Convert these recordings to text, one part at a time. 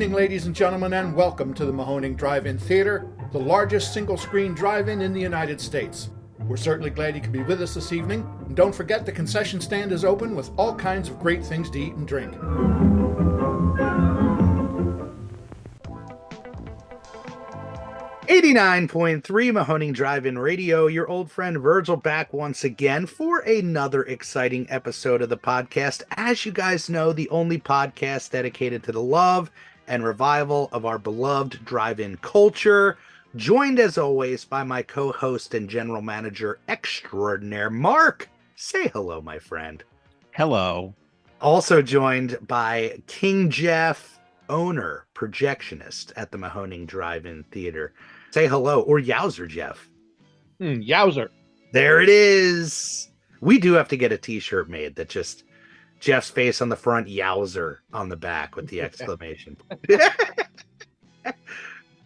evening, ladies and gentlemen, and welcome to the Mahoning Drive-In Theater, the largest single-screen drive-in in the United States. We're certainly glad you could be with us this evening, and don't forget the concession stand is open with all kinds of great things to eat and drink. 89.3 Mahoning Drive-In Radio, your old friend Virgil back once again for another exciting episode of the podcast. As you guys know, the only podcast dedicated to the love and revival of our beloved drive-in culture. Joined as always by my co-host and general manager extraordinaire, Mark. Say hello, my friend. Hello. Also joined by King Jeff, owner, projectionist at the Mahoning Drive-In Theater. Say hello, or yowzer, Jeff. Yowzer. There it is. We do have to get a t-shirt made that just Jeff's face on the front, yowzer on the back with the exclamation.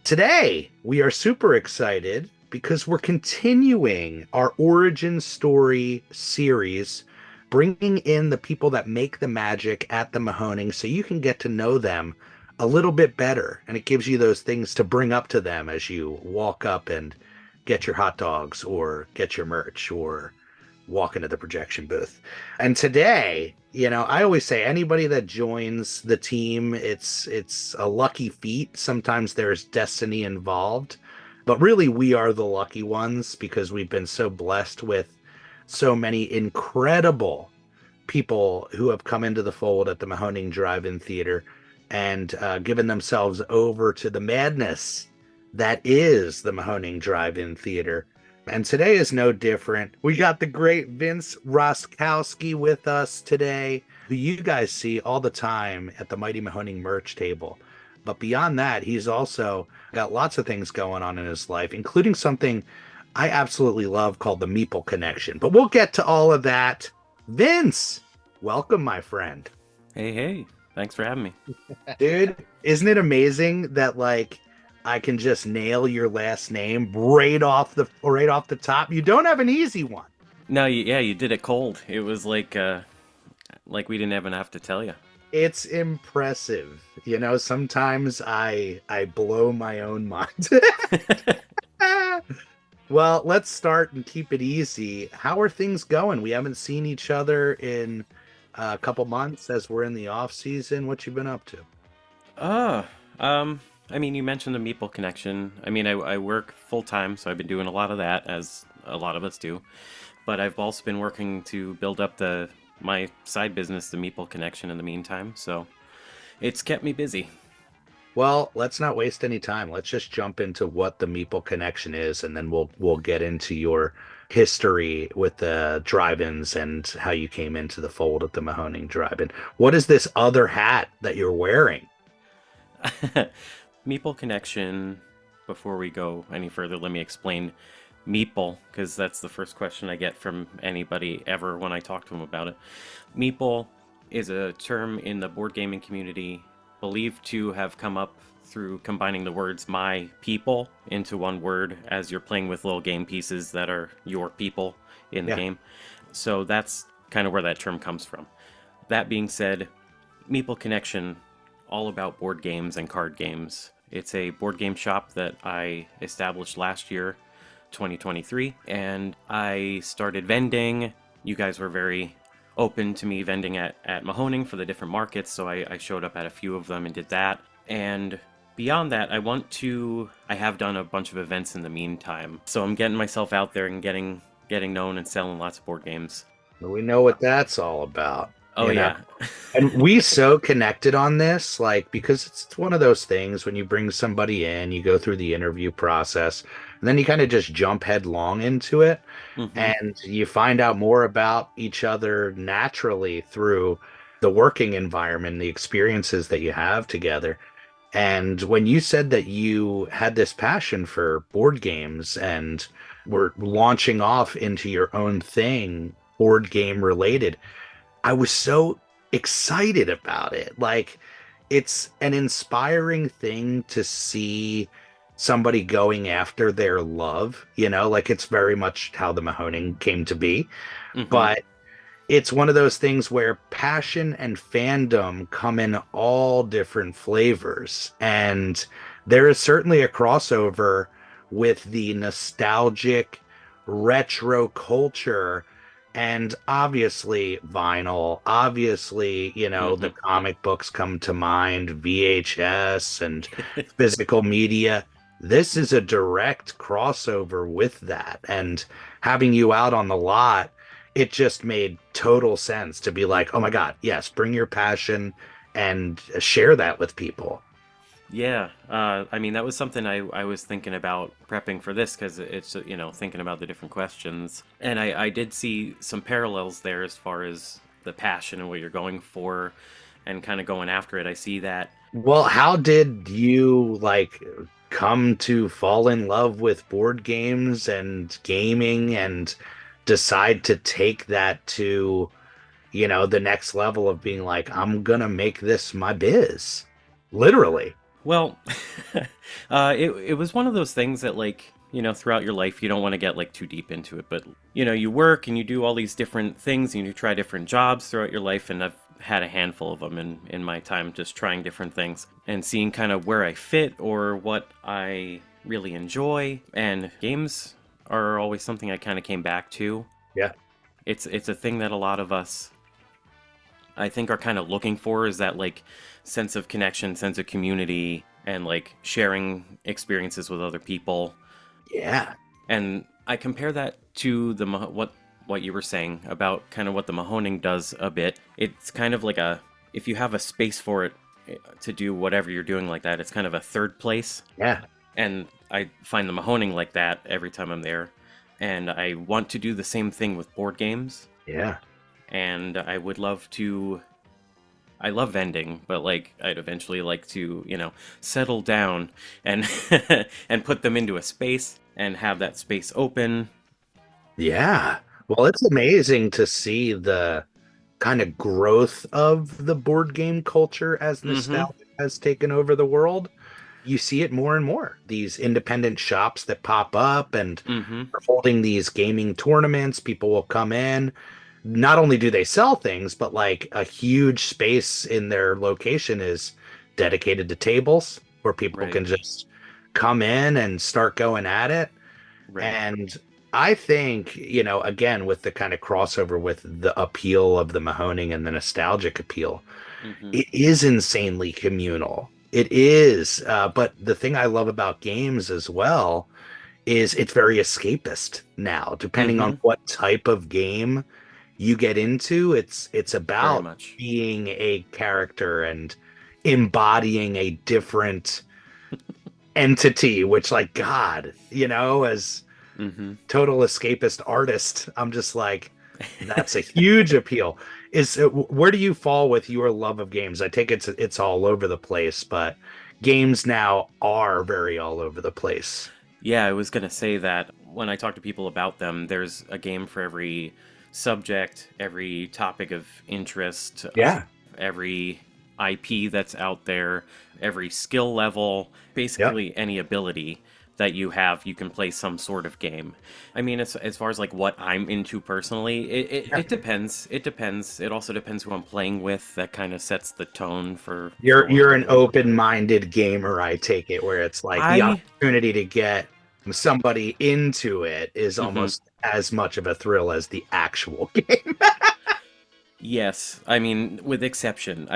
Today, we are super excited because we're continuing our origin story series, bringing in the people that make the magic at the Mahoning so you can get to know them a little bit better, and it gives you those things to bring up to them as you walk up and get your hot dogs or get your merch or walk into the projection booth. And today, I always say anybody that joins the team, it's a lucky feat. Sometimes there's destiny involved, but really we are the lucky ones because we've been so blessed with so many incredible people who have come into the fold at the Mahoning Drive-In Theater and given themselves over to the madness that is the Mahoning Drive-In Theater. And today is no different. We got the great Vince Roskowski with us today, who you guys see all the time at the Mighty Mahoning merch table. But beyond that, he's also got lots of things going on in his life, including something I absolutely love called the Meeple Connection. But we'll get to all of that. Vince, welcome, my friend. Hey. Thanks for having me. Dude, isn't it amazing that I can just nail your last name right off the top? You don't have an easy one. No, you did it cold. It was like we didn't even have to tell you. It's impressive. Sometimes I blow my own mind. Well, let's start and keep it easy. How are things going? We haven't seen each other in a couple months as we're in the off season. What you been up to? You mentioned the Meeple Connection. I work full time, so I've been doing a lot of that, as a lot of us do. But I've also been working to build up my side business, the Meeple Connection, in the meantime. So it's kept me busy. Well, let's not waste any time. Let's just jump into what the Meeple Connection is, and then we'll get into your history with the drive-ins and how you came into the fold at the Mahoning Drive-In. What is this other hat that you're wearing? Meeple Connection. Before we go any further, let me explain Meeple, because that's the first question I get from anybody ever when I talk to them about it. Meeple is a term in the board gaming community believed to have come up through combining the words my people into one word as you're playing with little game pieces that are your people in the game. So that's kind of where that term comes from. That being said, Meeple Connection, all about board games and card games. It's a board game shop that I established last year, 2023, and I started vending. You guys were very open to me vending at Mahoning for the different markets, so I showed up at a few of them and did that. And beyond that, I have done a bunch of events in the meantime. So I'm getting myself out there and getting known and selling lots of board games. We know what that's all about. Oh, yeah. And we so connected on this, because it's one of those things when you bring somebody in, you go through the interview process, and then you kind of just jump headlong into it. Mm-hmm. And you find out more about each other naturally through the working environment, the experiences that you have together. And when you said that you had this passion for board games and were launching off into your own thing, board game related, I was so excited about it. It's an inspiring thing to see somebody going after their love, it's very much how the Mahoning came to be. Mm-hmm. But it's one of those things where passion and fandom come in all different flavors. And there is certainly a crossover with the nostalgic retro culture and obviously vinyl. Obviously, the Hmm. comic books come to mind, VHS and physical media. This is a direct crossover with that. And having you out on the lot, it just made total sense to be like, oh my God, yes, bring your passion and share that with people. Yeah, I mean that was something I was thinking about prepping for this because it's thinking about the different questions, and I did see some parallels there as far as the passion and what you're going for, and kind of going after it. I see that. Well, how did you come to fall in love with board games and gaming and decide to take that to, the next level of being like, I'm gonna make this my biz? Literally. Well, it was one of those things that throughout your life you don't want to get too deep into it, but you work and you do all these different things and you try different jobs throughout your life, and I've had a handful of them in my time just trying different things and seeing kind of where I fit or what I really enjoy. And games are always something I kind of came back to. Yeah. It's a thing that a lot of us I think are kind of looking for, is that sense of connection, sense of community, and sharing experiences with other people. Yeah. And I compare that to what you were saying about kind of what the Mahoning does a bit. It's kind of like if you have a space for it to do whatever you're doing like that, it's kind of a third place. Yeah. And I find the Mahoning like that every time I'm there. And I want to do the same thing with board games. Yeah. And I would love to. I love vending, but I'd eventually like to, settle down and and put them into a space and have that space open. Yeah. Well, it's amazing to see the kind of growth of the board game culture as Mm-hmm. nostalgia has taken over the world. You see it more and more. These independent shops that pop up and Mm-hmm. are holding these gaming tournaments. People will come in. Not only do they sell things, but a huge space in their location is dedicated to tables where people Right. can just come in and start going at it. Right. And I think, again, with the kind of crossover with the appeal of the Mahoning and the nostalgic appeal, Mm-hmm. it is insanely communal. It is. But the thing I love about games as well is it's very escapist now. Depending on Mm-hmm. what type of game you get into, it's Very about much. being a character and embodying a different entity, which God, as Mm-hmm. total escapist artist, I'm just like, that's a huge appeal. Where do you fall with your love of games? I take it's all over the place, but games now are very all over the place. Yeah, I was gonna say that when I talk to people about them, there's a game for every subject, every topic of interest, Yeah. every IP that's out there, every skill level, Yep. basically any ability that you have, you can play some sort of game. I mean, as far as what I'm into personally, it depends. It depends. It also depends who I'm playing with. That kind of sets the tone for what You're we're an doing. open-minded gamer, I take it, where it's like the I opportunity to get somebody into it is mhm. almost as much of a thrill as the actual game. Yes, I mean, with exception,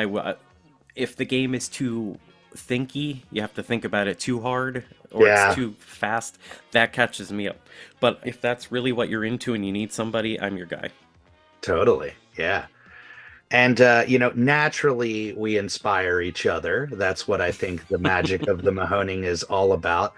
if the game is too thinky, you have to think about it too hard, or it's Yeah, too fast, that catches me up. But if that's really what you're into and you need somebody, I'm your guy. totally. Yeah. And naturally we inspire each other. That's what I think the magic of the Mahoning is all about.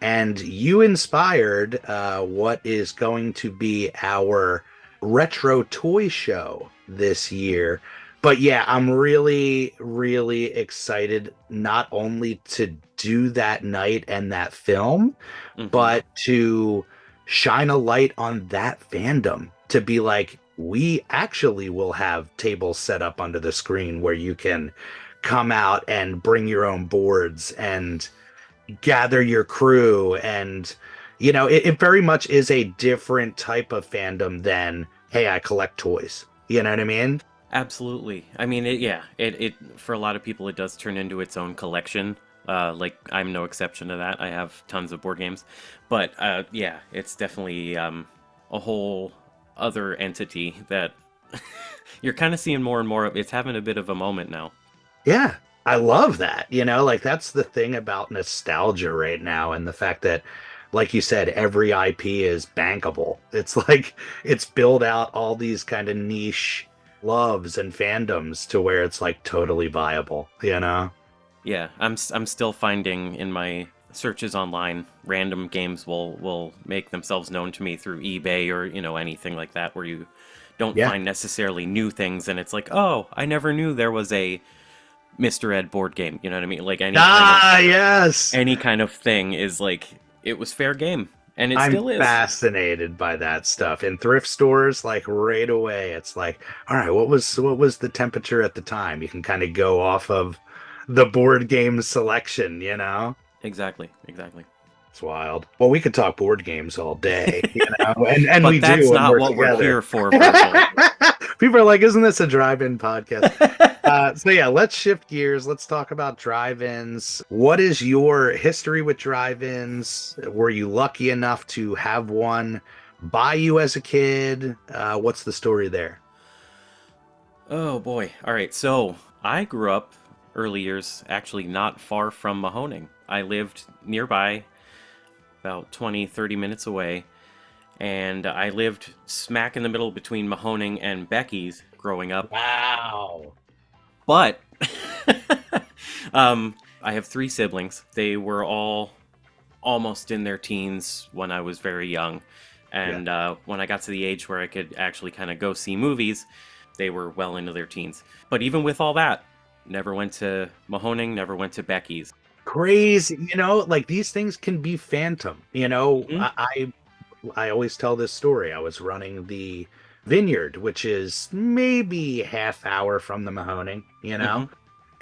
And you inspired what is going to be our retro toy show this year. But yeah, I'm really, really excited not only to do that night and that film, Hmm. but to shine a light on that fandom to be like, we actually will have tables set up under the screen where you can come out and bring your own boards and gather your crew. And it very much is a different type of fandom than, hey, I collect toys. You know what I mean? Absolutely. I mean, it for a lot of people, it does turn into its own collection. Like I'm no exception to that. I have tons of board games, but yeah, it's definitely a whole other entity that you're kind of seeing more and more of. It's having a bit of a moment now. Yeah, I love that. Like that's the thing about nostalgia right now, and the fact that, like you said, every IP is bankable. It's like it's built out all these kind of niche loves and fandoms to where it's like totally viable. Yeah, I'm still finding in my searches online, random games will make themselves known to me through eBay or anything like that, where you don't Yeah. find necessarily new things, and it's like, oh, I never knew there was a Mr. Ed board game. You know what I mean? Like Yes. any kind of thing is like it was fair game, and it I'm still is. fascinated by that stuff in thrift stores. Like right away, it's like, all right, what was the temperature at the time? You can kind of go off of the board game selection. Exactly. It's wild. Well, we could talk board games all day, and But we that's do when not we're what we're together. here for, Virgil. People are like, isn't this a drive-in podcast? So yeah, let's shift gears. Let's talk about drive-ins. What is your history with drive-ins? Were you lucky enough to have one by you as a kid? What's the story there? Oh boy. All right. So I grew up early years actually not far from Mahoning. I lived nearby, about 20, 30 minutes away. And I lived smack in the middle between Mahoning and Becky's growing up. Wow. But I have 3 siblings. They were all almost in their teens when I was very young. And when I got to the age where I could actually kind of go see movies, they were well into their teens. But even with all that, never went to Mahoning, never went to Becky's. Crazy, like these things can be phantom. I always tell this story. I was running the Vineyard, which is maybe half hour from the Mahoning,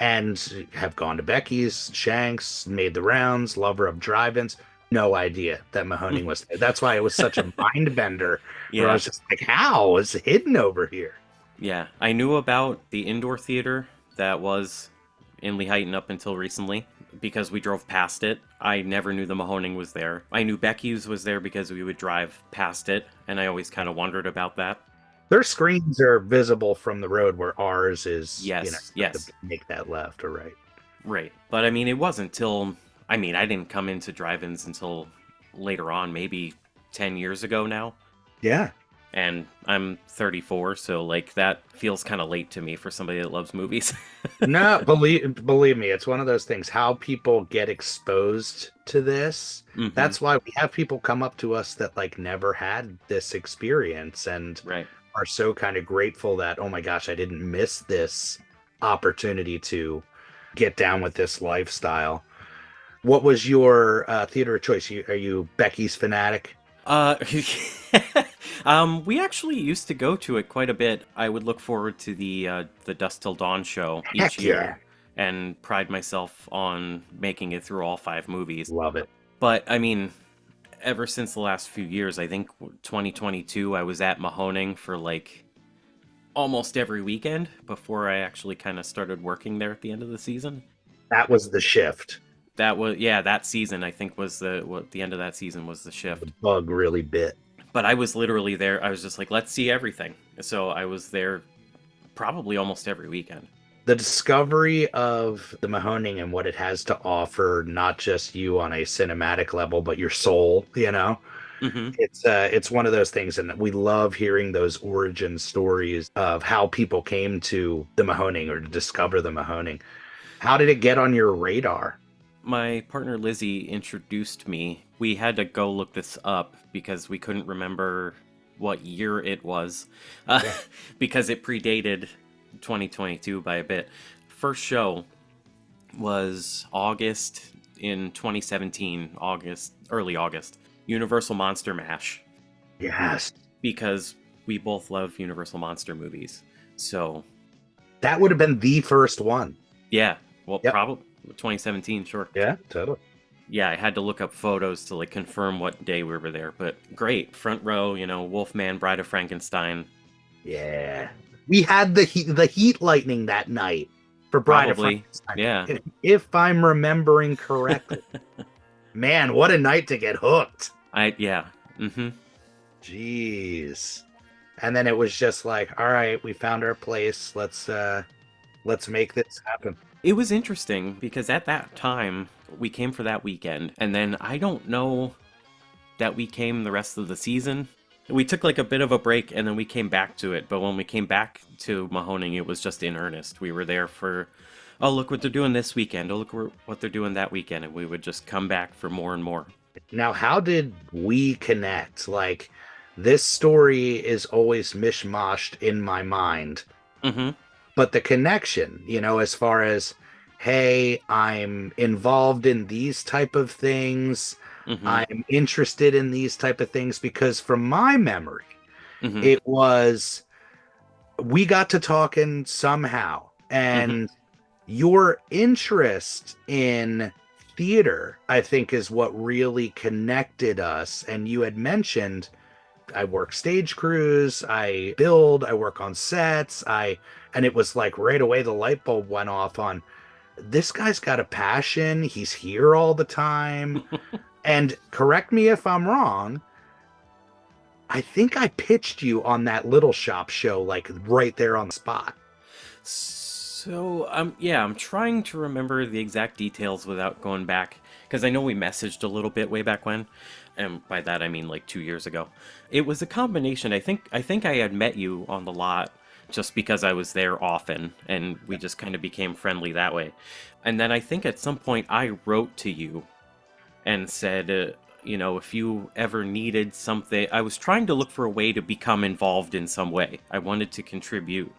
and have gone to Becky's, Shanks, made the rounds, lover of drive-ins. No idea that Mahoning was there. That's why it was such a mind bender. Where I was just like, how is it hidden over here? Yeah, I knew about the indoor theater that was in Lehighton up until recently because we drove past it. I never knew the Mahoning was there. I knew Becky's was there because we would drive past it, and I always kind of wondered about that. Their screens are visible from the road where ours is, yes. To make that left or right. Right. But I mean, it wasn't till, I didn't come into drive-ins until later on, maybe 10 years ago now. Yeah. And I'm 34, so like that feels kind of late to me for somebody that loves movies. No, believe me, it's one of those things. How people get exposed to this. Mm-hmm. That's why we have people come up to us that like never had this experience and are so kind of grateful that, oh my gosh, I didn't miss this opportunity to get down with this lifestyle. What was your theater of choice? Are you Becky's fanatic? We actually used to go to it quite a bit. I would look forward to the Dusk Till Dawn show each year and pride myself on making it through all 5 movies. Love it. But I mean, ever since the last few years, I think 2022, I was at Mahoning for like almost every weekend before I actually kind of started working there at the end of the season. That was the shift. That was, that season I think was the end of that season was the shift. The bug really bit. But I was literally there. I was just like, let's see everything. So I was there probably almost every weekend. The discovery of the Mahoning and what it has to offer, not just you on a cinematic level, but your soul, Mm-hmm. It's one of those things. And we love hearing those origin stories of how people came to the Mahoning or to discover the Mahoning. How did it get on your radar? My partner Lizzie introduced me. We had to go look this up because we couldn't remember what year it was because it predated 2022 by a bit. First show was August in 2017, early August. Universal Monster Mash. Yes. Because we both love Universal Monster movies. So that would have been the first one. Yeah. Well, probably 2017, sure. Yeah, totally. Yeah, I had to look up photos to like confirm what day we were there, but great. Front row, Wolfman, Bride of Frankenstein. Yeah. We had the heat lightning that night for Bride of Probably. Frankenstein. Yeah. If I'm remembering correctly. Man, what a night to get hooked. Yeah. Mm-hmm. Jeez. And then it was just like, all right, we found our place. Let's make this happen. It was interesting because at that time we came for that weekend, and then I don't know that we came the rest of the season. We took like a bit of a break and then we came back to it. But when we came back to Mahoning, it was just in earnest. We were there for, oh, look what they're doing this weekend. Oh, look what they're doing that weekend. And we would just come back for more and more. Now, how did we connect? Like, this story is always mishmashed in my mind. Mm-hmm. But the connection, as far as, hey, I'm involved in these type of things. Mm-hmm. I'm interested in these type of things because from my memory, Mm-hmm. it was we got to talking somehow, and your interest in theater, I think, is what really connected us. And you had mentioned, I work stage crews, I build, I work on sets, and it was like right away the light bulb went off on, this guy's got a passion, he's here all the time. And correct me if I'm wrong, I think I pitched you on that Little Shop show, like right there on the spot. So, yeah, I'm trying to remember the exact details without going back, because I know we messaged a little bit way back when, and by that I mean like 2 years ago. It was a combination. I think I had met you on the lot just because I was there often, and we just kind of became friendly that way. And then I think at some point I wrote to you and said, if you ever needed something, I was trying to look for a way to become involved in some way. I wanted to contribute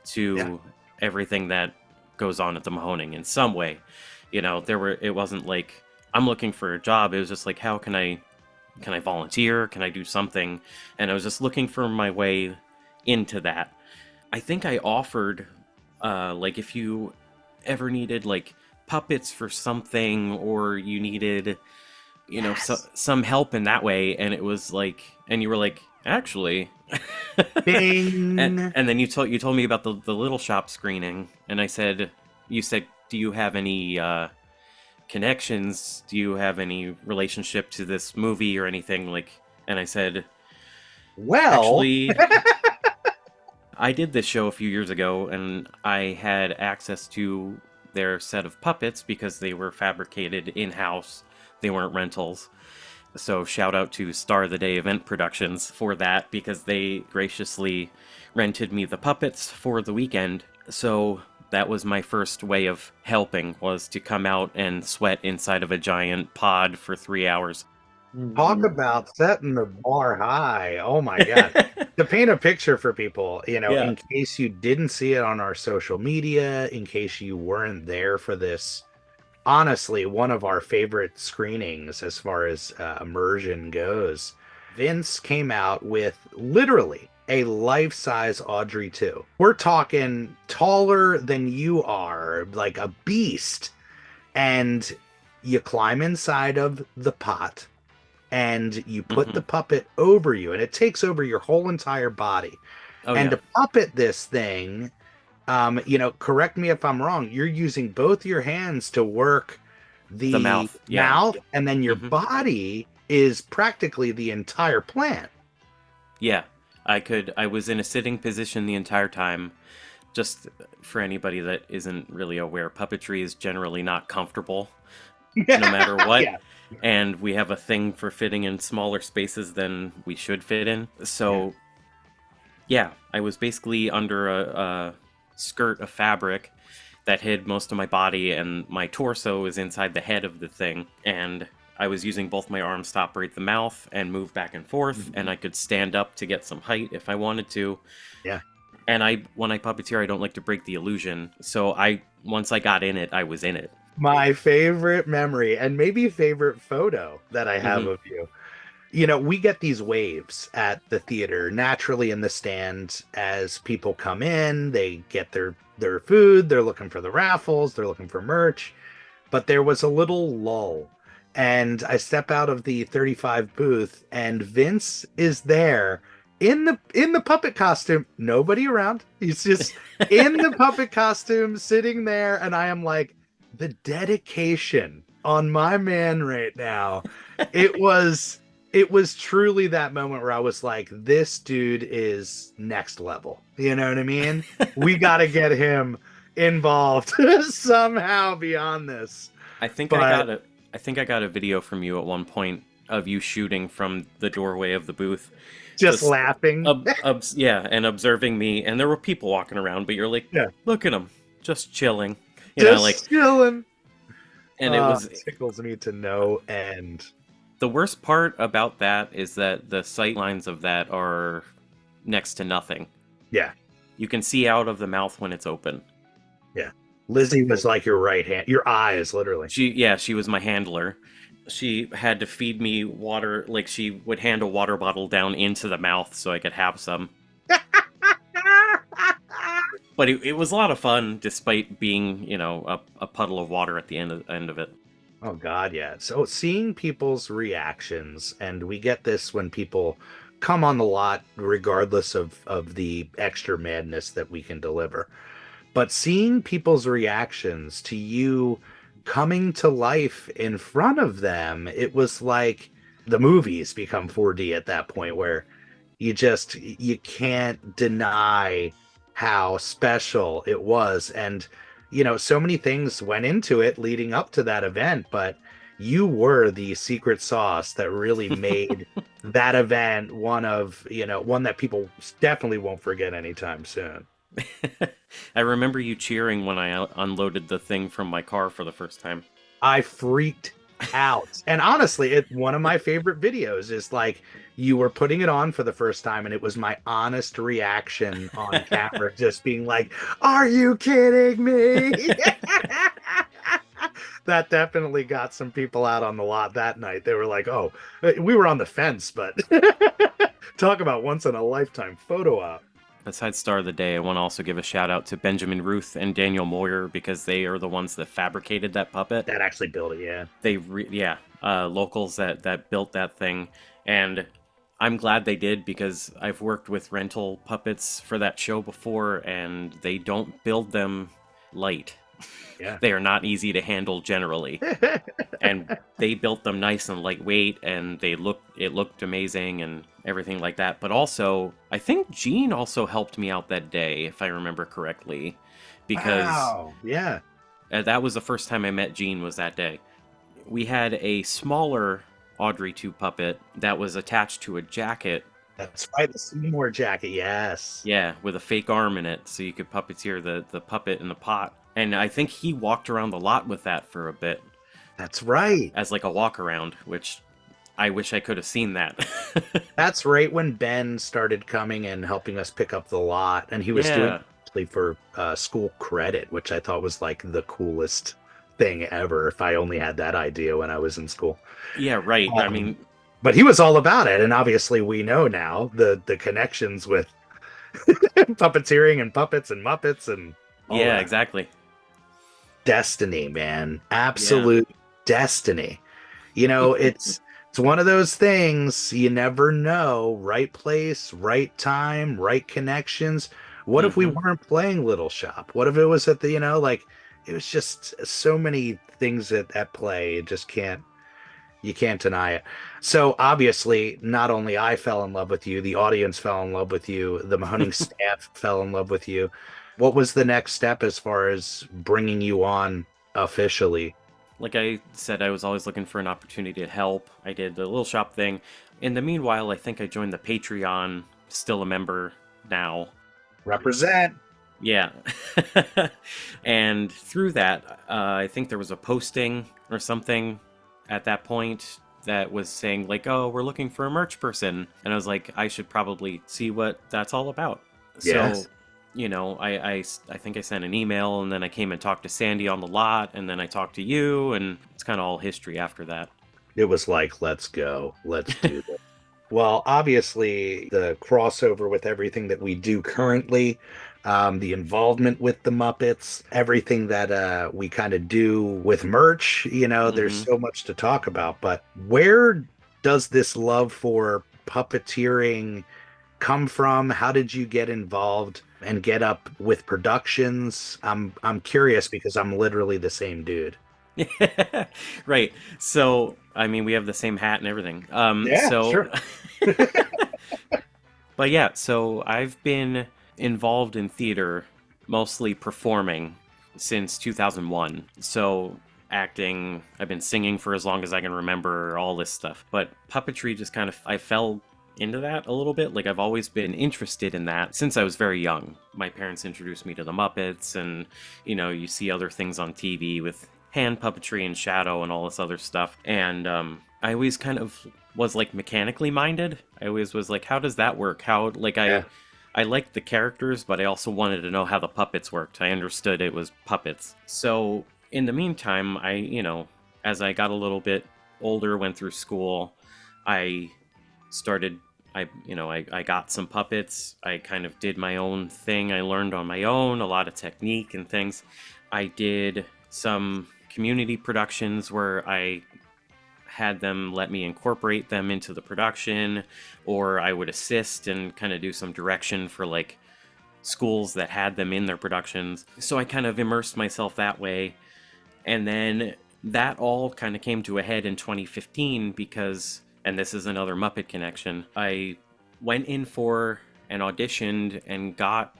to everything that goes on at the Mahoning in some way. It wasn't like I'm looking for a job. It was just like, how can I volunteer? Can I do something? And I was just looking for my way into that. I think I offered, like, if you ever needed like puppets for something, or you needed, some help in that way, and it was like, and you were like, actually, Bing. and then you told me about the Little Shop screening, and you said, do you have any connections? Do you have any relationship to this movie or anything, like? And I said, well, actually, I did this show a few years ago, and I had access to their set of puppets because they were fabricated in-house. They weren't rentals. So shout out to Star of the Day Event Productions for that, because they graciously rented me the puppets for the weekend. So that was my first way of helping, was to come out and sweat inside of a giant pod for 3 hours. Talk about setting the bar high. Oh my God. To paint a picture for people, in case you didn't see it on our social media, in case you weren't there for this, honestly, one of our favorite screenings as far as immersion goes, Vince came out with literally a life-size Audrey 2. We're talking taller than you are, like a beast. And you climb inside of the pot, and you put the puppet over you, and it takes over your whole entire body. To puppet this thing, correct me if I'm wrong, you're using both your hands to work the mouth, and then your body is practically the entire plant. Yeah, I was in a sitting position the entire time. Just for anybody that isn't really aware, puppetry is generally not comfortable, no matter what. Yeah. And we have a thing for fitting in smaller spaces than we should fit in. So, yeah, I was basically under a skirt of fabric that hid most of my body, and my torso was inside the head of the thing. And I was using both my arms to operate the mouth and move back and forth, and I could stand up to get some height if I wanted to. Yeah. And when I puppeteer, I don't like to break the illusion. So once I got in it, I was in it. My favorite memory, and maybe favorite photo that I have of you. We get these waves at the theater naturally in the stands as people come in, they get their food, they're looking for the raffles, they're looking for merch. But there was a little lull, and I step out of the 35 booth, and Vince is there in the puppet costume, nobody around. He's just in the puppet costume sitting there, and I am like, the dedication on my man right now. It was truly that moment where I was like, this dude is next level. You know what I mean? We got to get him involved somehow beyond this. I think But I think I got a video from you at one point of you shooting from the doorway of the booth. just laughing. Yeah, and observing me, and there were people walking around, but you're like, Yeah. look at them, just chilling, you know, like, Just chilling. and it was tickles me to no end. the worst part about that is that the sight lines of that are next to nothing. Yeah. You can see out of the mouth when it's open. Yeah. Lizzie was like your right hand, your eyes, literally. She was my handler. She had to feed me water, like she would hand a water bottle down into the mouth so I could have some. But it was a lot of fun, despite being, you know, a puddle of water at the end of it. Oh God, yeah. So seeing people's reactions, and we get this when people come on the lot, regardless of the extra madness that we can deliver. But seeing people's reactions to you coming to life in front of them, it was like the movies become 4D at that point, where you can't deny how special it was. And so many things went into it leading up to that event, but you were the secret sauce that really made that event one that people definitely won't forget anytime soon. I remember you cheering when I unloaded the thing from my car for the first time. I freaked out. And honestly, one of my favorite videos is like you were putting it on for the first time, and it was my honest reaction on camera, just being like, "Are you kidding me?" That definitely got some people out on the lot that night. They were like, "Oh, we were on the fence," but talk about once in a lifetime photo op. Besides Star of the Day, I want to also give a shout out to Benjamin Ruth and Daniel Moyer, because they are the ones that fabricated that puppet. That actually built it, yeah. Locals that built that thing. And I'm glad they did, because I've worked with rental puppets for that show before, and they don't build them light. Yeah. They are not easy to handle generally. And they built them nice and lightweight, and it looked amazing and everything like that. But also, I think Gene also helped me out that day, if I remember correctly, because yeah, that was the first time I met Gene, was that day. We had a smaller Audrey 2 puppet that was attached to a jacket. That's right, the Seymour jacket, yes. Yeah, with a fake arm in it, so you could puppeteer the puppet in the pot. And I think he walked around the lot with that for a bit. That's right. As like a walk around, which I wish I could have seen that. That's right when Ben started coming and helping us pick up the lot, and he was doing it for school credit, which I thought was like the coolest thing ever. If I only had that idea when I was in school. Yeah, right. I mean, but he was all about it, and obviously we know now the connections with puppeteering and puppets and Muppets and all that. Exactly. Destiny, man. Absolute destiny. It's one of those things you never know. Right place, right time, right connections. What if we weren't playing Little Shop? What if it was at the, it was just so many things at play. You can't deny it. So obviously, not only I fell in love with you, the audience fell in love with you, the Mahoning staff fell in love with you. What was the next step as far as bringing you on officially? Like I said, I was always looking for an opportunity to help. I did the Little Shop thing. In the meanwhile, I think I joined the Patreon, still a member now. Represent. Yeah. And through that, I think there was a posting or something at that point that was saying like, "Oh, we're looking for a merch person." And I was like, I should probably see what that's all about. Yes. So, I think I sent an email, and then I came and talked to Sandy on the lot, and then I talked to you, and it's kind of all history after that. It was like, let's go. Let's do this. Well, obviously, the crossover with everything that we do currently, the involvement with the Muppets, everything that we kind of do with merch, there's so much to talk about. But where does this love for puppeteering come from? How did you get involved and get up with productions? I'm curious because I'm literally the same dude. Right. So, I mean, we have the same hat and everything. Yeah, sure. But yeah, so I've been involved in theater, mostly performing, since 2001. So acting, I've been singing for as long as I can remember, all this stuff. But puppetry just kind of, I fell into that a little bit. Like I've always been interested in that since I was very young. My parents introduced me to the Muppets, and you see other things on TV with hand puppetry and shadow and all this other stuff. And I always kind of was like mechanically minded. I always was like, how does that work? How, like, I liked the characters, but I also wanted to know how the puppets worked. I understood it was puppets. So in the meantime, as I got a little bit older, went through school, I started, I got some puppets. I kind of did my own thing. I learned on my own a lot of technique and things. I did some community productions where I had them let me incorporate them into the production, or I would assist and kind of do some direction for like schools that had them in their productions. So I kind of immersed myself that way. And then that all kind of came to a head in 2015 because, and this is another Muppet connection, I went in for and auditioned and got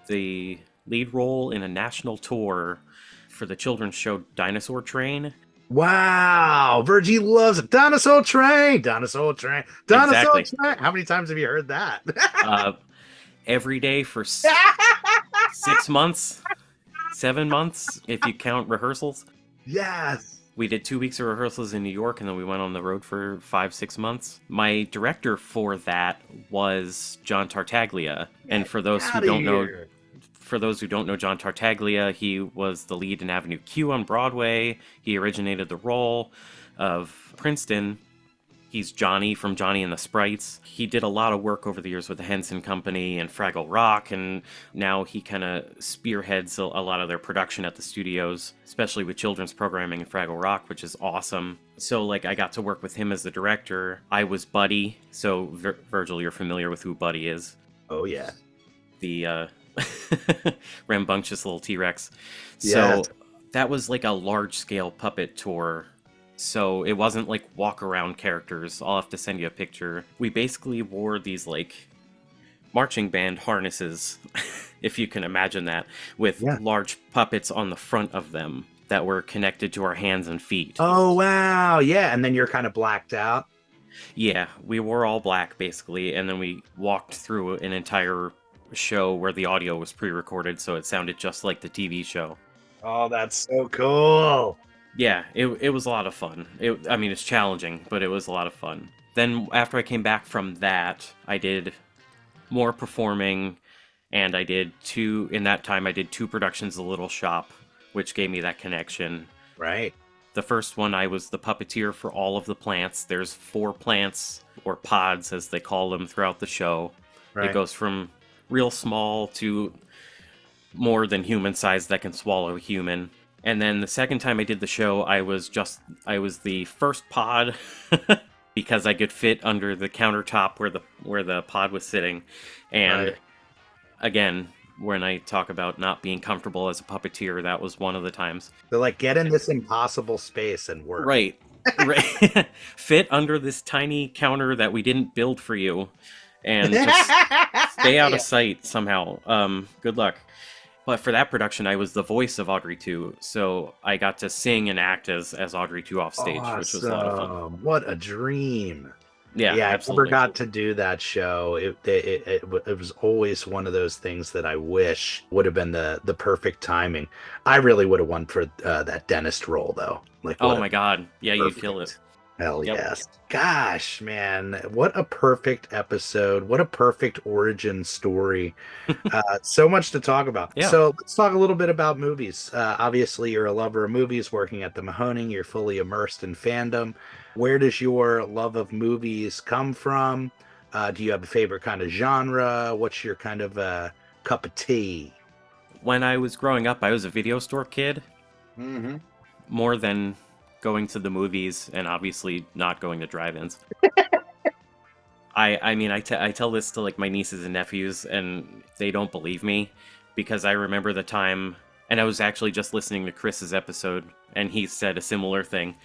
the lead role in a national tour for the children's show Dinosaur Train. Wow, Virgie loves it. Dinosaur train, dinosaur train, dinosaur Exactly. train. How many times have you heard that? Every day for 6 months, 7 months, if you count rehearsals. Yes. We did 2 weeks of rehearsals in New York, and then we went on the road for 5-6 months. My director for that was John Tartaglia, and for those who don't know John Tartaglia, he was the lead in Avenue Q on Broadway. He originated the role of Princeton. He's Johnny from Johnny and the Sprites. He did a lot of work over the years with the Henson Company and Fraggle Rock, and now he kind of spearheads a lot of their production at the studios, especially with children's programming and Fraggle Rock, which is awesome. So, like, I got to work with him as the director. I was Buddy, so Virgil, you're familiar with who Buddy is. Oh, yeah. The rambunctious little T-Rex. Yes. So that was like a large-scale puppet tour. So it wasn't like walk-around characters. I'll have to send you a picture. We basically wore these like marching band harnesses, if you can imagine that, with large puppets on the front of them that were connected to our hands and feet. Oh, wow. Yeah, and then you're kind of blacked out. Yeah, we wore all black basically, and then we walked through an entire show where the audio was pre-recorded, so it sounded just like the TV show. Oh, that's so cool. Yeah, it was a lot of fun. It's challenging, but it was a lot of fun. Then after I came back from that, I did more performing, and in that time I did 2 productions of Little Shop, which gave me that connection. Right. The first one, I was the puppeteer for all of the plants. There's 4 plants, or pods as they call them, throughout the show. Right. It goes from real small to more than human size that can swallow a human. And then the second time I did the show, I was the first pod because I could fit under the countertop where the pod was sitting. And again, when I talk about not being comfortable as a puppeteer, that was one of the times. They're like, get in this impossible space and work. Right. Fit under this tiny counter that we didn't build for you. And just stay out of sight somehow. Good luck. But for that production, I was the voice of Audrey 2, so I got to sing and act as Audrey 2 off stage, which was a lot of fun. What a dream. Yeah, absolutely. I never got to do that show. It was always one of those things that I wish would have been the perfect timing. I really would have won for that dentist role, though. Like, oh my God. Yeah, you'd kill it. Hell yes. Gosh, man, what a perfect episode. What a perfect origin story. So much to talk about. Yeah. So let's talk a little bit about movies. Obviously, you're a lover of movies working at the Mahoning. You're fully immersed in fandom. Where does your love of movies come from? Do you have a favorite kind of genre? What's your kind of cup of tea? When I was growing up, I was a video store kid. Mm-hmm. More than going to the movies, and obviously not going to drive-ins. I mean, I tell this to like my nieces and nephews, and they don't believe me because I remember the time, and I was actually just listening to Chris's episode, and he said a similar thing,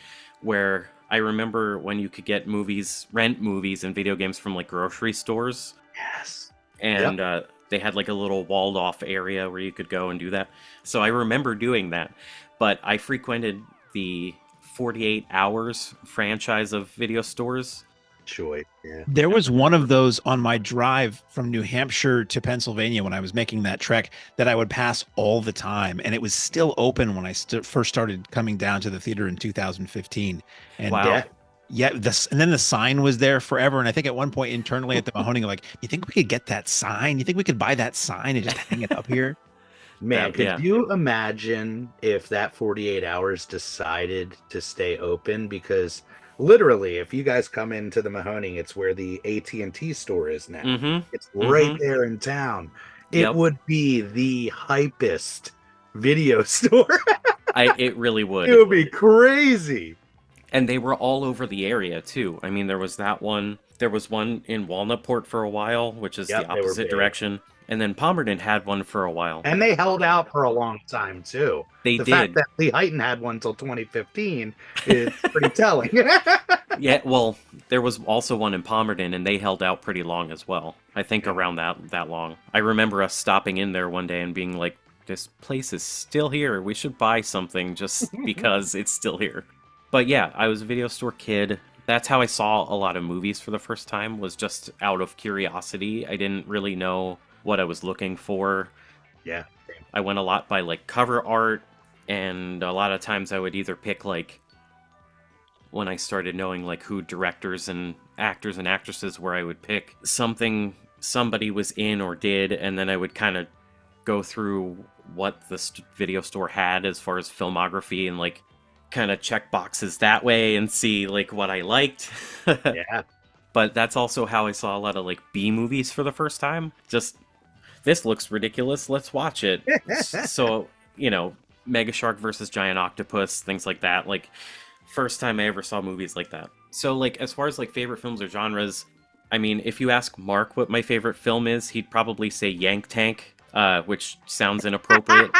where I remember when you could get movies, rent movies and video games from like grocery stores, Yes. and they had like a little walled off area where you could go and do that. So I remember doing that, but I frequented the 48 Hours franchise of video stores. Choice. Yeah. There was one of those on my drive from New Hampshire to Pennsylvania when I was making that trek that I would pass all the time. And it was still open when I first started coming down to the theater in 2015. And Wow. yeah, and then the sign was there forever. And I think at one point internally at the Mahoning, like, you think we could get that sign? You think we could buy that sign and just hang it up here? Man, could Yeah. you imagine if that 48 hours decided to stay open? Because literally, if you guys come into the Mahoning, it's where the AT&T store is now. Mm-hmm. It's right Mhm. there in town. It Yep. would be the hypest video store. It really would. It would be crazy. And they were all over the area too. I mean, there was that one. There was one in Walnutport for a while, which is Yep, the they were opposite big. direction. And then Palmerton had one for a while. And they held out for a long time, too. They The did. fact that Lee Heighton had one until 2015 is pretty telling. Yeah, well, there was also one in Palmerton, and they held out pretty long as well. I think around that long. I remember us stopping in there one day and being like, this place is still here. We should buy something just because it's still here. But yeah, I was a video store kid. That's how I saw a lot of movies for the first time, was just out of curiosity. I didn't really know what I was looking for. Yeah. I went a lot by like cover art, and a lot of times I would either pick like, when I started knowing like who directors and actresses were, I would pick something somebody was in or did, and then I would kind of go through what the video store had as far as filmography and like kind of check boxes that way and see like what I liked. Yeah. But that's also how I saw a lot of like B movies for the first time. Just, this looks ridiculous, let's watch it. So, you know, Mega Shark versus Giant Octopus, things like that. Like, first time I ever saw movies like that. So, like, as far as like favorite films or genres, I mean, if you ask Mark what my favorite film is, he'd probably say Yank Tank, which sounds inappropriate,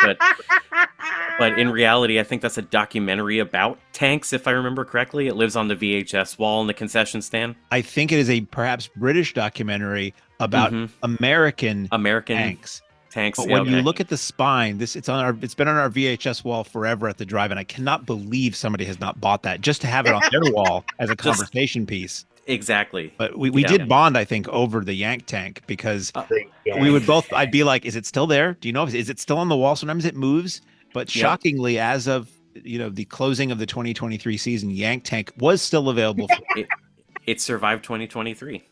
but in reality, I think that's a documentary about tanks, if I remember correctly. It lives on the VHS wall in the concession stand. I think it is a perhaps British documentary about American tanks. Tanks. But Yeah, when you okay. look at the spine, it's been on our VHS wall forever at the drive, and I cannot believe somebody has not bought that just to have it on their wall as a conversation piece. Exactly. But we Yeah. did bond, I think, over the Yank Tank because Yeah. we would both. I'd be like, "Is it still there? Do you know? Is it still on the wall?" Sometimes it moves, but Yep. shockingly, as of the closing of the 2023 season, Yank Tank was still available. It survived 2023.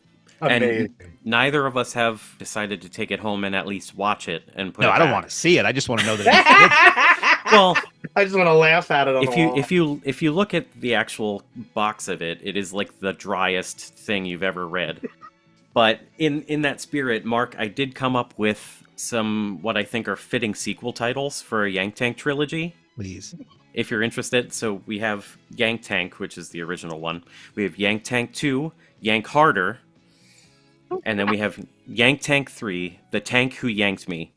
Amazing. And neither of us have decided to take it home and at least watch it and put No, it I don't back. want to see it. I just want to know that. Well, I just want to laugh at it on if the you wall. if you look at the actual box of it, it is like the driest thing you've ever read. But in that spirit, Mark, I did come up with some what I think are fitting sequel titles for a Yank Tank trilogy, Please. if you're interested. So we have Yank Tank, which is the original one. We have Yank Tank 2, Yank Harder, and then we have Yank Tank 3, The Tank Who Yanked Me.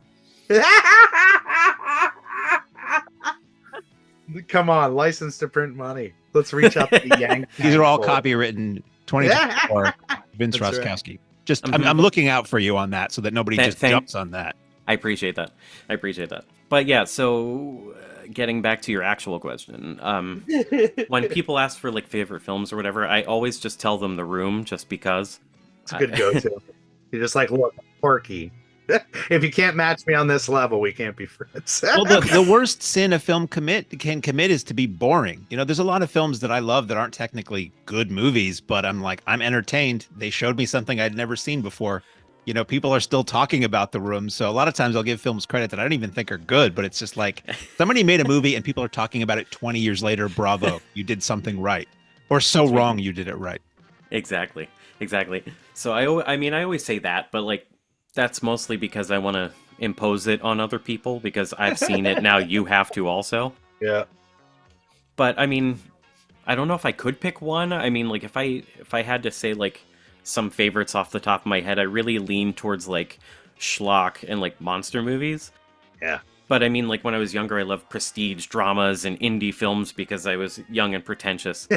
Come on, license to print money. Let's reach out to the Yank. These are all people. copywritten 2024 Vince That's right. Roskowski. Just I'm looking out for you on that so that nobody just jumps on that. I appreciate that. But yeah, so getting back to your actual question, when people ask for like favorite films or whatever, I always just tell them The Room, just because. It's a good go-to. You're just like, look, Porky. If you can't match me on this level, we can't be friends. Well, the worst sin a film can commit is to be boring. There's a lot of films that I love that aren't technically good movies, but I'm entertained. They showed me something I'd never seen before. People are still talking about The Room, so a lot of times I'll give films credit that I don't even think are good, but it's just like somebody made a movie and people are talking about it 20 years later. Bravo, you did something right, or so wrong you did it right. Exactly. So I always say that, but like that's mostly because I want to impose it on other people because I've seen it. Now you have to also. Yeah. But I mean, I don't know if I could pick one. I mean, like if I had to say like some favorites off the top of my head, I really lean towards like schlock and like monster movies. Yeah. But I mean, like when I was younger, I loved prestige dramas and indie films because I was young and pretentious.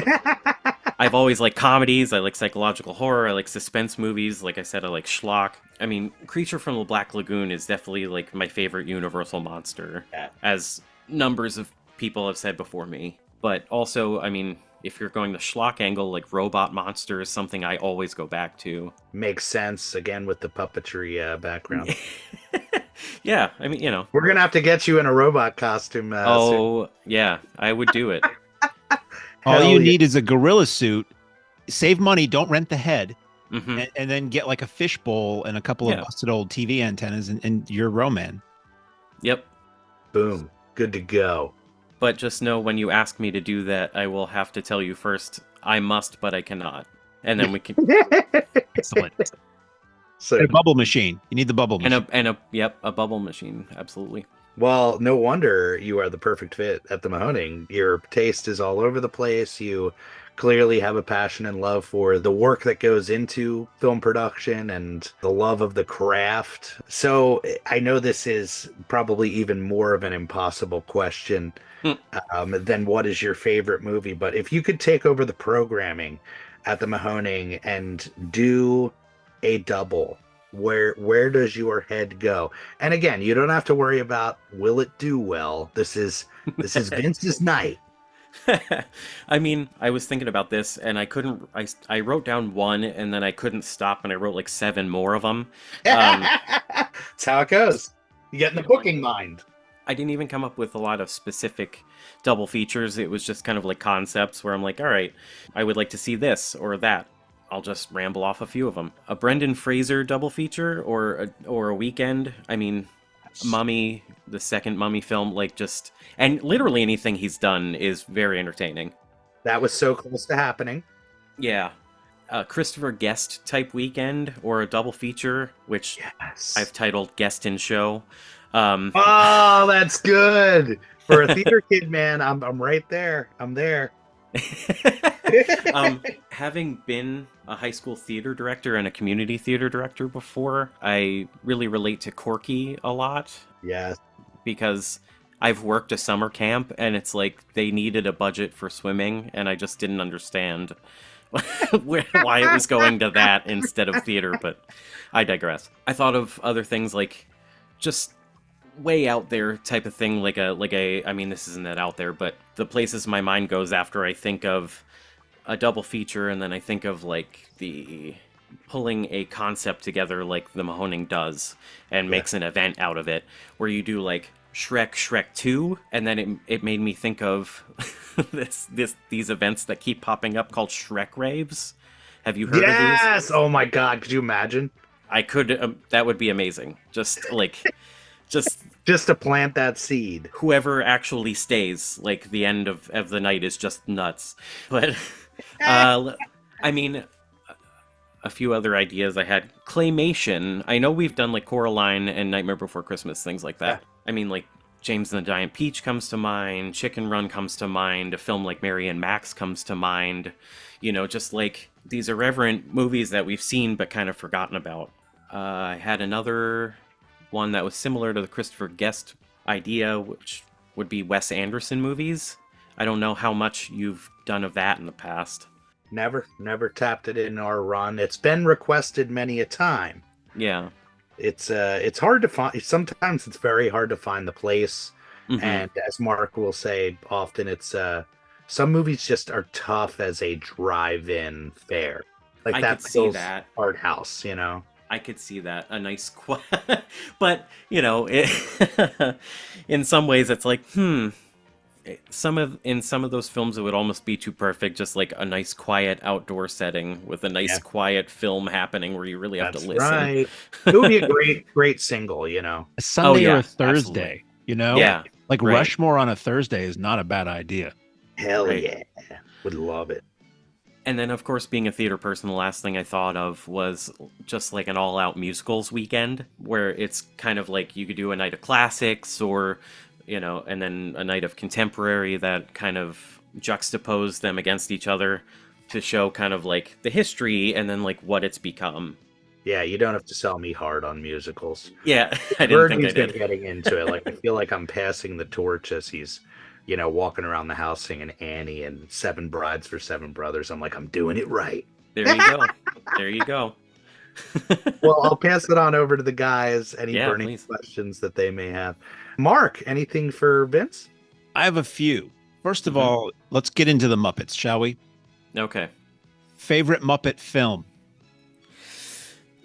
I've always liked comedies. I like psychological horror. I like suspense movies. Like I said, I like schlock. I mean, Creature from the Black Lagoon is definitely like my favorite Universal monster, as numbers of people have said before me. But also, I mean, if you're going the schlock angle, like Robot Monster is something I always go back to. Makes sense, again, with the puppetry background. Yeah, I mean, you know. We're going to have to get you in a robot costume soon. Yeah, I would do it. All you need is a gorilla suit. Save money, don't rent the head, Mm-hmm. and then get like a fishbowl and a couple of busted old TV antennas, and you're Roman. Yep. Boom. Good to go. But just know when you ask me to do that, I will have to tell you first, I must, but I cannot. And then we can... Excellent. So, And a bubble machine. You need the bubble machine. And a bubble machine. Absolutely. well, no wonder you are the perfect fit at the Mahoning. Your taste is all over the place. You clearly have a passion and love for the work that goes into film production and the love of the craft. So I know this is probably even more of an impossible question than what is your favorite movie. But if you could take over the programming at the Mahoning and do a double, where does your head go? And again, you don't have to worry about will it do well. This is Vince's night. I mean, I was thinking about this and I wrote down one and then I couldn't stop and I wrote like 7 more of them. That's how it goes. You get in the booking mind. I didn't even come up with a lot of specific double features. It was just kind of like concepts where I'm like, all right, I would like to see this or that. I'll just ramble off a few of them. A Brendan Fraser double feature or a weekend. I mean, Mummy, the second Mummy film, like just... And literally anything he's done is very entertaining. That was so close to happening. Yeah. Christopher Guest type weekend or a double feature, which I've titled Guest in Show. Oh, that's good. For a theater kid, man, I'm right there. I'm there. Having been a high school theater director and a community theater director before, I really relate to Corky a lot. Yes. Because I've worked a summer camp and it's like they needed a budget for swimming and I just didn't understand why it was going to that instead of theater, but I digress. I thought of other things like just way out there type of thing, like a I mean, this isn't that out there, but the places my mind goes after I think of a double feature, and then I think of like the pulling a concept together like the Mahoning does and makes an event out of it, where you do like Shrek 2, and then it made me think of these events that keep popping up called Shrek raves. Have you heard of these? Yes! Oh my god, could you imagine? I could, that would be amazing. Just to plant that seed. Whoever actually stays, like the end of the night is just nuts. But I mean, a few other ideas I had. Claymation. I know we've done like Coraline and Nightmare Before Christmas, things like that. Yeah. I mean, like James and the Giant Peach comes to mind, Chicken Run comes to mind, a film like Mary and Max comes to mind. You know, just like these irreverent movies that we've seen but kind of forgotten about. I had another one that was similar to the Christopher Guest idea, which would be Wes Anderson movies. I don't know how much you've done of that in the past. Never tapped it in our run. It's been requested many a time. Yeah. It's hard to find. Sometimes it's very hard to find the place. Mm-hmm. And as Mark will say, often it's some movies just are tough as a drive-in fare. Like that feels art house, you know. I could see that, a nice but you know, in some ways it's like, in some of those films it would almost be too perfect, just like a nice quiet outdoor setting with a nice quiet film happening where you really have to listen. Right. It would be a great single, you know. A Sunday or a Thursday, absolutely. You know? Yeah. Like Rushmore on a Thursday is not a bad idea. Hell yeah. Would love it. And then, of course, being a theater person, the last thing I thought of was just like an all-out musicals weekend, where it's kind of like you could do a night of classics or, you know, and then a night of contemporary that kind of juxtapose them against each other. to show kind of like the history and then like what it's become. Yeah, you don't have to sell me hard on musicals. Yeah, I didn't think I He's been did. getting into it. Like, I feel like I'm passing the torch as he's, walking around the house singing Annie and Seven Brides for Seven Brothers. I'm like, I'm doing it right. There you go. There you go. Well, I'll pass it on over to the guys. Any Yeah, burning please. questions that they may have. Mark, anything for Vince? I have a few. First of Mhm. all, let's get into the Muppets, shall we? Okay. Favorite Muppet film?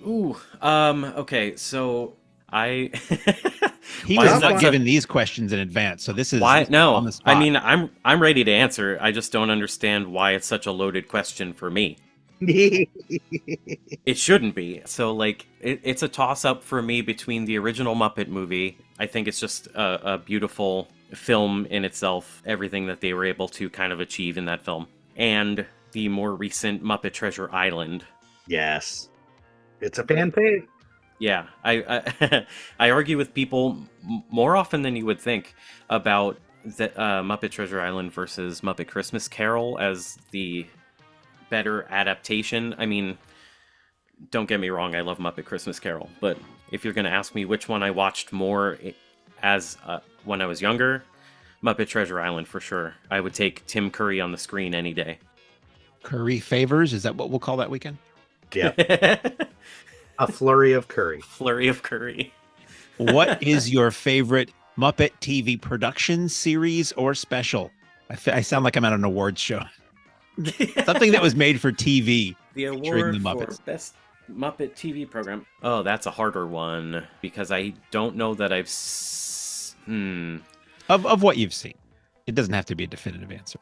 Ooh. Okay. So I. He Why was is not that given these questions in advance, so this is Why? on No. the spot. I mean, I'm ready to answer. I just don't understand why it's such a loaded question for me. It shouldn't be. So, like, it's a toss-up for me between the original Muppet movie. I think it's just a beautiful film in itself, everything that they were able to kind of achieve in that film. And the more recent Muppet Treasure Island. Yes. It's a fan fave. Yeah, I I argue with people more often than you would think about the Muppet Treasure Island versus Muppet Christmas Carol as the better adaptation. I mean, don't get me wrong, I love Muppet Christmas Carol, but if you're going to ask me which one I watched more as when I was younger, Muppet Treasure Island for sure. I would take Tim Curry on the screen any day. Curry favors? Is that what we'll call that weekend? Yeah. A flurry of curry. Flurry of curry. What is your favorite Muppet TV production, series, or special? I sound like I'm at an awards show. Something that was made for TV. The featuring award the for Muppets. best Muppet TV program. Oh, that's a harder one because I don't know that I've. Of what you've seen. It doesn't have to be a definitive answer.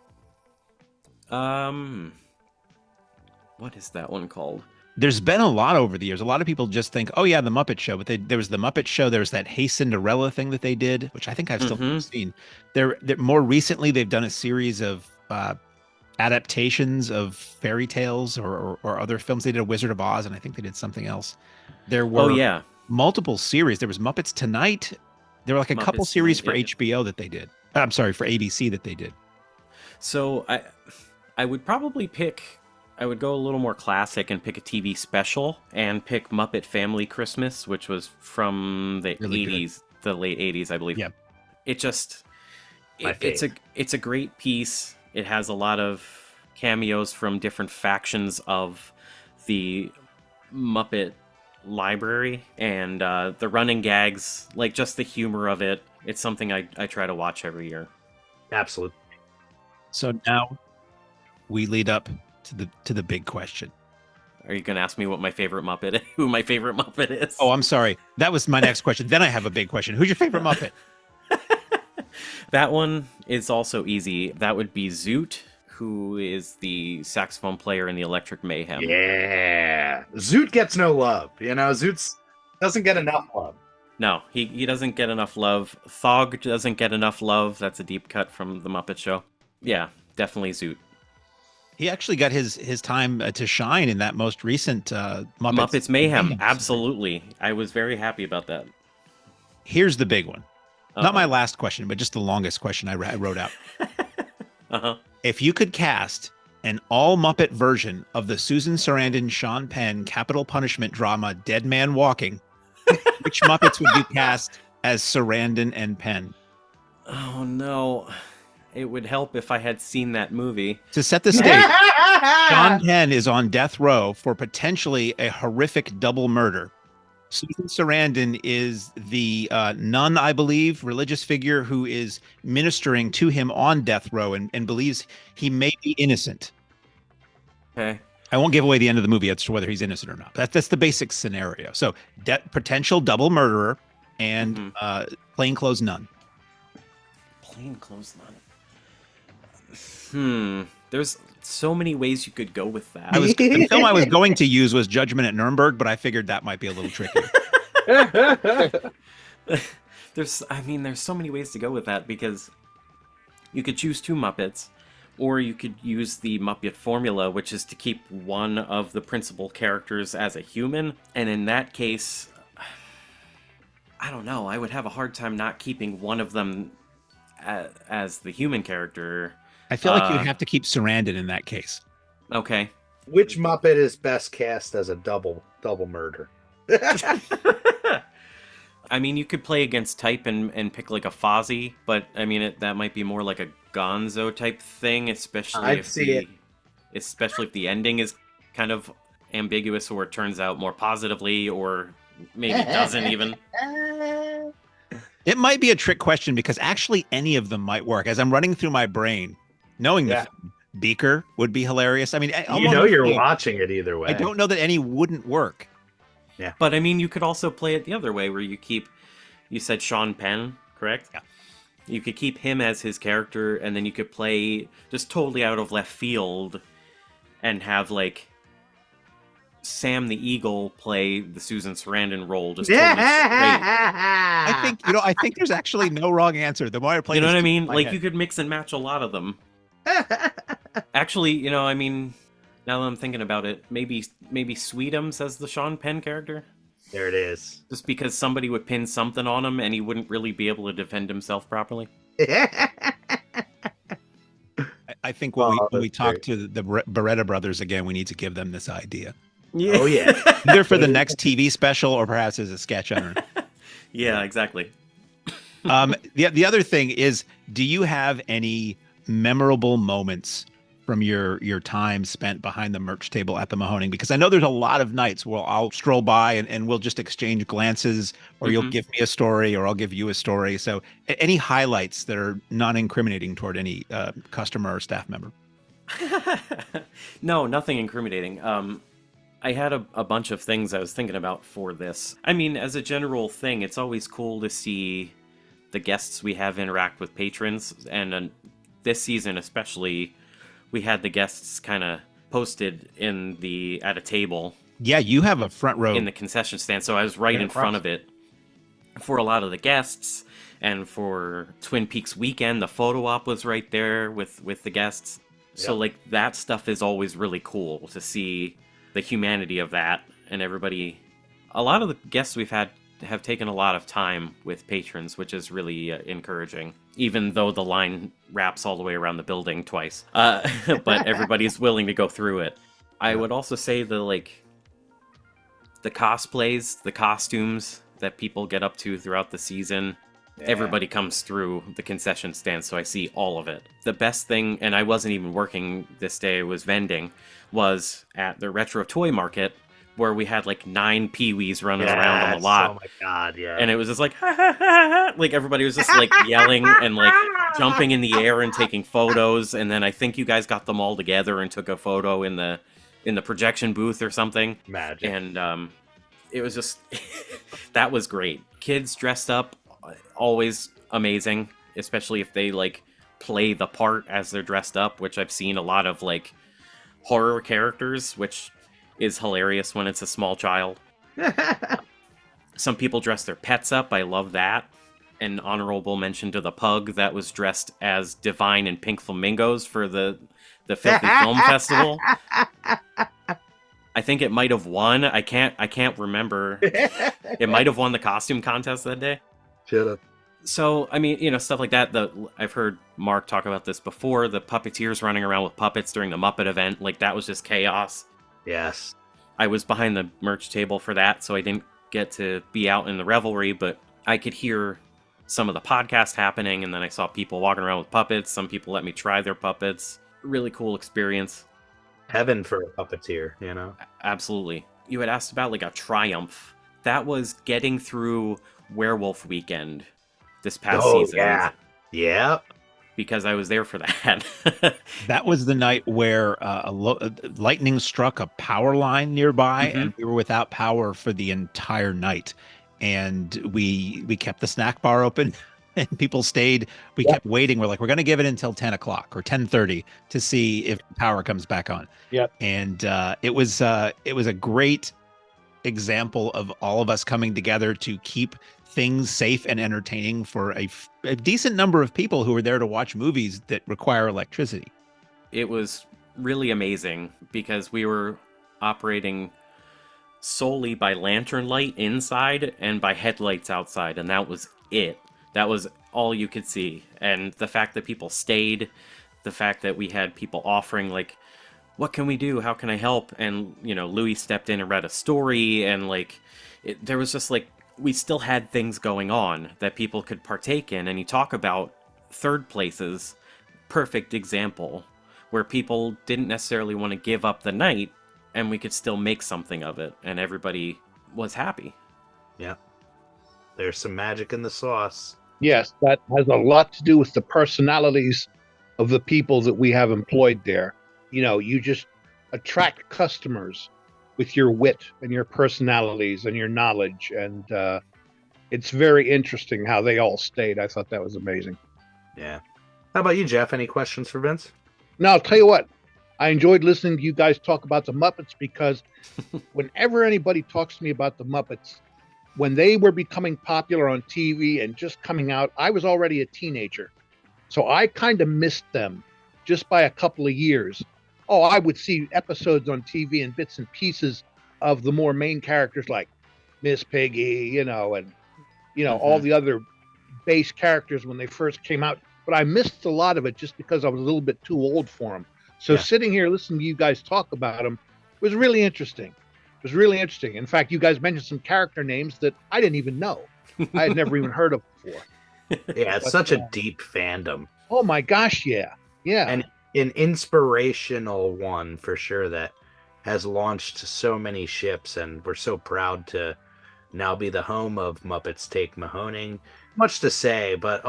What is that one called? There's been a lot over the years. A lot of people just think, oh yeah, the Muppet Show. But there was the Muppet Show. There was that Hey Cinderella thing that they did, which I think I've still Mhm. seen. They're more recently, they've done a series of adaptations of fairy tales or other films. They did a Wizard of Oz, and I think they did something else. There were Oh yeah, multiple series. There was Muppets Tonight. There were like a couple Muppets series Tonight, for yeah. HBO that they did. I'm sorry, for ABC that they did. So I would probably pick. I would go a little more classic and pick a TV special and pick Muppet Family Christmas, which was from the Really good. 80s, the late 80s, I believe. Yeah. It just My it's a great piece. It has a lot of cameos from different factions of the Muppet library and the running gags, like just the humor of it. It's something I try to watch every year. Absolutely. So now we lead up to the big question. Are you gonna ask me what my favorite Muppet, who my favorite Muppet is? Oh, I'm sorry. That was my next question. Then I have a big question. Who's your favorite Muppet? That one is also easy. That would be Zoot, who is the saxophone player in the Electric Mayhem. Yeah. Zoot gets no love. Zoot doesn't get enough love. No, he doesn't get enough love. Thog doesn't get enough love. That's a deep cut from the Muppet Show. Yeah, definitely Zoot. He actually got his time to shine in that most recent Muppets Mayhem. series. Absolutely. I was very happy about that. Here's the big one. Not my Uh-oh. last question, but just the longest question I wrote out. Uh-huh. If you could cast an all Muppet version of the Susan Sarandon, Sean Penn capital punishment drama Dead Man Walking, which Muppets would you cast as Sarandon and Penn? Oh no. It would help if I had seen that movie. To set the stage, Sean Penn is on death row for potentially a horrific double murder. Susan Sarandon is the nun, I believe, religious figure who is ministering to him on death row and believes he may be innocent. Okay. I won't give away the end of the movie as to whether he's innocent or not. That's the basic scenario. So, potential double murderer and plainclothes nun. Plainclothes nun. There's so many ways you could go with that. The film I was going to use was Judgment at Nuremberg, but I figured that might be a little tricky. There's so many ways to go with that because you could choose two Muppets, or you could use the Muppet formula, which is to keep one of the principal characters as a human. And in that case, I don't know, I would have a hard time not keeping one of them as the human character. I feel like you'd have to keep Sarandon in that case. Okay. Which Muppet is best cast as a double murder? I mean, you could play against type and pick like a Fozzie, but I mean that might be more like a Gonzo type thing, I'd see it. especially if the ending is kind of ambiguous, or it turns out more positively, or maybe it doesn't even. It might be a trick question because actually any of them might work. As I'm running through my brain, knowing the film, Beaker would be hilarious. I mean, You're watching it either way. I don't know that any wouldn't work. Yeah. But I mean, you could also play it the other way, where you said Sean Penn, correct? Yeah. You could keep him as his character, and then you could play just totally out of left field and have like Sam the Eagle play the Susan Sarandon role, just totally straight. I think there's actually no wrong answer. The more I play, You know what I mean? Like You could mix and match a lot of them. Actually, I mean, now that I'm thinking about it, maybe Sweetums as the Sean Penn character. There it is. Just because somebody would pin something on him and he wouldn't really be able to defend himself properly. I think when we talk to the Beretta brothers again, we need to give them this idea. Yeah. Oh yeah. Either for the next TV special or perhaps as a sketch on it. Yeah, exactly. The other thing is, do you have any memorable moments from your time spent behind the merch table at the Mahoning? Because I know there's a lot of nights where I'll stroll by and we'll just exchange glances, or you'll give me a story or I'll give you a story. So any highlights that are non-incriminating toward any customer or staff member? No, nothing incriminating. I had a bunch of things I was thinking about for this. I mean, as a general thing, it's always cool to see the guests we have interact with patrons, and this season especially, we had the guests kind of posted at a table. Yeah, you have a front row in the concession stand, so I was right in front of it for a lot of the guests. And for Twin Peaks weekend, the photo op was right there with the guests. Yep. So like that stuff is always really cool to see the humanity of that, and everybody. A lot of the guests we've had have taken a lot of time with patrons, which is really encouraging, even though the line wraps all the way around the building twice. But everybody's willing to go through it. I would also say the cosplays, the costumes that people get up to throughout the season. Yeah. Everybody comes through the concession stand, so I see all of it. The best thing, and I wasn't even working this day, was vending, was at the retro toy market, where we had like 9 Pee-wees running around on the lot. Oh my god, yeah. And it was just like, ha ha ha ha! Like everybody was just like yelling and like jumping in the air and taking photos. And then I think you guys got them all together and took a photo in the projection booth or something. Magic. And it was just, that was great. Kids dressed up, always amazing, especially if they like play the part as they're dressed up, which I've seen a lot of like horror characters, which is hilarious when it's a small child. Some people dress their pets up. I love that. An honorable mention to the pug that was dressed as Divine and Pink Flamingos for the Filthy Film Festival. I think it might have won. I can't remember. It might have won the costume contest that day. Shut up. So, I mean, stuff like that. I've heard Mark talk about this before. The puppeteers running around with puppets during the Muppet event, like that was just chaos. Yes. I was behind the merch table for that, so I didn't get to be out in the revelry, but I could hear some of the podcast happening, and then I saw people walking around with puppets. Some people let me try their puppets. Really cool experience. Heaven for a puppeteer, Absolutely. You had asked about like a triumph. That was getting through Werewolf Weekend this past season. Yeah. Yep. Because I was there for that. That was the night where lightning struck a power line nearby, and we were without power for the entire night. And we kept the snack bar open, and people stayed. We kept waiting. We're like, we're going to give it until 10 o'clock or 10:30 to see if power comes back on. Yep. And it was a great example of all of us coming together to keep things safe and entertaining for a decent number of people who are there to watch movies that require electricity. It was really amazing because we were operating solely by lantern light inside and by headlights outside, and that was it. That was all you could see. And the fact that people stayed, the fact that we had people offering like what can we do? How can I help? And, Louis stepped in and read a story, and, there was just, we still had things going on that people could partake in. And you talk about third places, perfect example, where people didn't necessarily want to give up the night, and we could still make something of it, and everybody was happy. Yeah. There's some magic in the sauce. Yes, that has a lot to do with the personalities of the people that we have employed there. You just attract customers with your wit and your personalities and your knowledge. And it's very interesting how they all stayed. I thought that was amazing. Yeah. How about you, Jeff? Any questions for Vince? Now, I'll tell you what. I enjoyed listening to you guys talk about the Muppets, because whenever anybody talks to me about the Muppets, when they were becoming popular on TV and just coming out, I was already a teenager. So I kind of missed them just by a couple of years. Oh, I would see episodes on TV and bits and pieces of the more main characters like Miss Piggy, and all the other base characters when they first came out. But I missed a lot of it just because I was a little bit too old for them. So sitting here listening to you guys talk about them was really interesting. It was really interesting. In fact, you guys mentioned some character names that I didn't even know. I had never even heard of before. Yeah, it's such a deep fandom. Oh my gosh, yeah. Yeah. And an inspirational one for sure that has launched so many ships, and we're so proud to now be the home of Muppets Take Mahoning. Much to say, but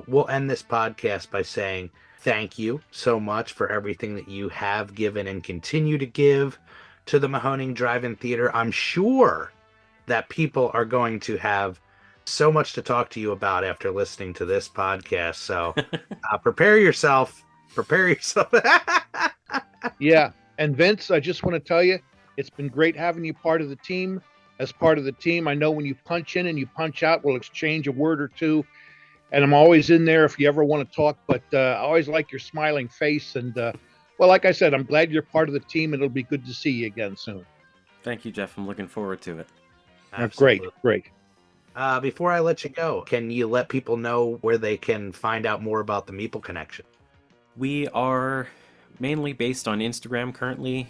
we'll end this podcast by saying thank you so much for everything that you have given and continue to give to the Mahoning Drive-In Theater. I'm sure that people are going to have so much to talk to you about after listening to this podcast. So prepare yourself. Prepare yourself. Yeah. And Vince, I just want to tell you, it's been great having you part of the team. As part of the team, I know when you punch in and you punch out, we'll exchange a word or two. And I'm always in there if you ever want to talk. But I always like your smiling face. And, like I said, I'm glad you're part of the team, and it'll be good to see you again soon. Thank you, Jeff. I'm looking forward to it. Great. Before I let you go, can you let people know where they can find out more about the Meeple Connection? We are mainly based on Instagram currently,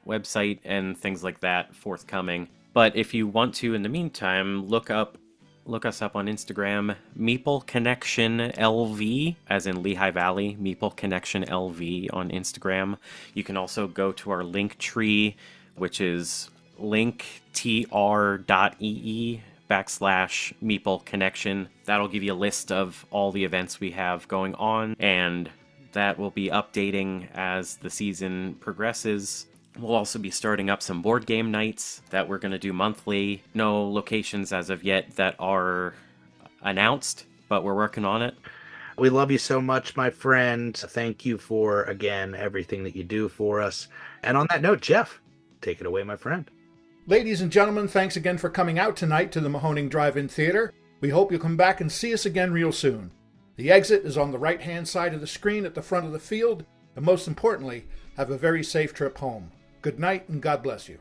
website and things like that forthcoming. But if you want to, in the meantime, look us up on Instagram, Meeple Connection LV, as in Lehigh Valley, Meeple Connection LV on Instagram. You can also go to our link tree, which is linktr.ee/Meeple Connection. That'll give you a list of all the events we have going on, and that will be updating as the season progresses. We'll also be starting up some board game nights that we're going to do monthly. No locations as of yet that are announced, but we're working on it. We love you so much, my friend. Thank you for, again, everything that you do for us. And on that note, Jeff, take it away, my friend. Ladies and gentlemen, thanks again for coming out tonight to the Mahoning Drive-In Theater. We hope you'll come back and see us again real soon. The exit is on the right-hand side of the screen at the front of the field, and most importantly, have a very safe trip home. Good night, and God bless you.